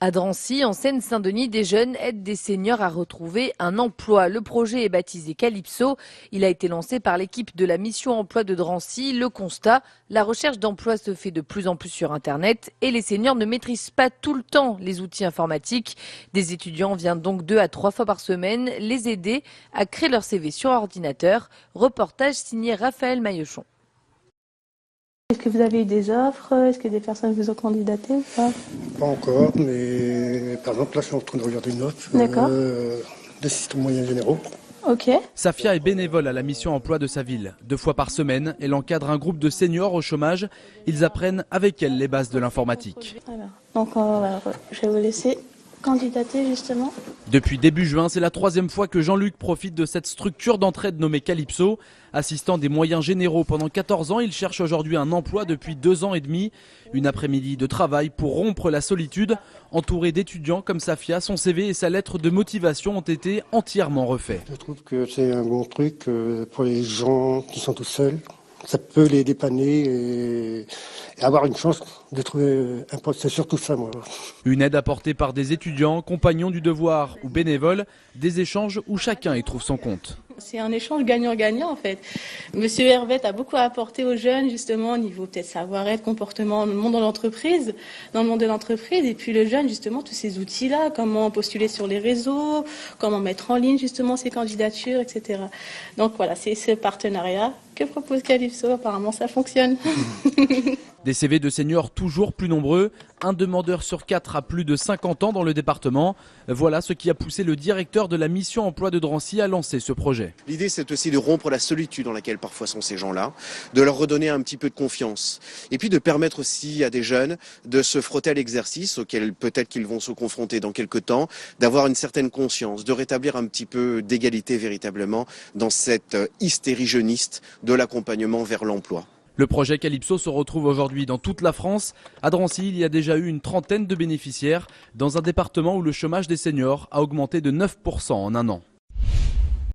À Drancy, en Seine-Saint-Denis, des jeunes aident des seniors à retrouver un emploi. Le projet est baptisé Calypso. Il a été lancé par l'équipe de la mission emploi de Drancy. Le constat, la recherche d'emploi se fait de plus en plus sur Internet et les seniors ne maîtrisent pas tout le temps les outils informatiques. Des étudiants viennent donc 2 à 3 fois par semaine les aider à créer leur CV sur ordinateur. Reportage signé Raphaël Maillechon. Est-ce que vous avez eu des offres? Est-ce que des personnes vous ont candidaté ou pas? Pas encore, mais par exemple là je suis en train de regarder une offre d'assistant moyen généraux. Ok. Safia est bénévole à la mission emploi de sa ville. 2 fois par semaine, elle encadre un groupe de seniors au chômage. Ils apprennent avec elle les bases de l'informatique. Donc je vais vous laisser candidater justement. Depuis début juin, c'est la 3e fois que Jean-Luc profite de cette structure d'entraide nommée Calypso. Assistant des moyens généraux pendant 14 ans, il cherche aujourd'hui un emploi depuis 2 ans et demi. Une après-midi de travail pour rompre la solitude. Entouré d'étudiants comme Safia, son CV et sa lettre de motivation ont été entièrement refaits. Je trouve que c'est un bon truc pour les gens qui sont tout seuls. Ça peut les dépanner et avoir une chance de trouver un poste. C'est surtout ça, moi. Une aide apportée par des étudiants, compagnons du devoir ou bénévoles, des échanges où chacun y trouve son compte. C'est un échange gagnant-gagnant en fait. Monsieur Hervet a beaucoup apporté aux jeunes justement au niveau peut-être savoir-être, comportement dans le monde de l'entreprise, et puis le jeune justement tous ces outils-là, comment postuler sur les réseaux, comment mettre en ligne justement ses candidatures, etc. Donc voilà, c'est ce partenariat que propose Calypso. Apparemment ça fonctionne. Des CV de seniors toujours plus nombreux. Un demandeur sur 4 a plus de 50 ans dans le département. Voilà ce qui a poussé le directeur de la mission emploi de Drancy à lancer ce projet. L'idée, c'est aussi de rompre la solitude dans laquelle parfois sont ces gens-là, de leur redonner un petit peu de confiance. Et puis de permettre aussi à des jeunes de se frotter à l'exercice auquel peut-être qu'ils vont se confronter dans quelques temps, d'avoir une certaine conscience, de rétablir un petit peu d'égalité véritablement dans cette hystérie jeuniste de l'accompagnement vers l'emploi. Le projet Calypso se retrouve aujourd'hui dans toute la France. À Drancy, il y a déjà eu une trentaine de bénéficiaires dans un département où le chômage des seniors a augmenté de 9% en un an.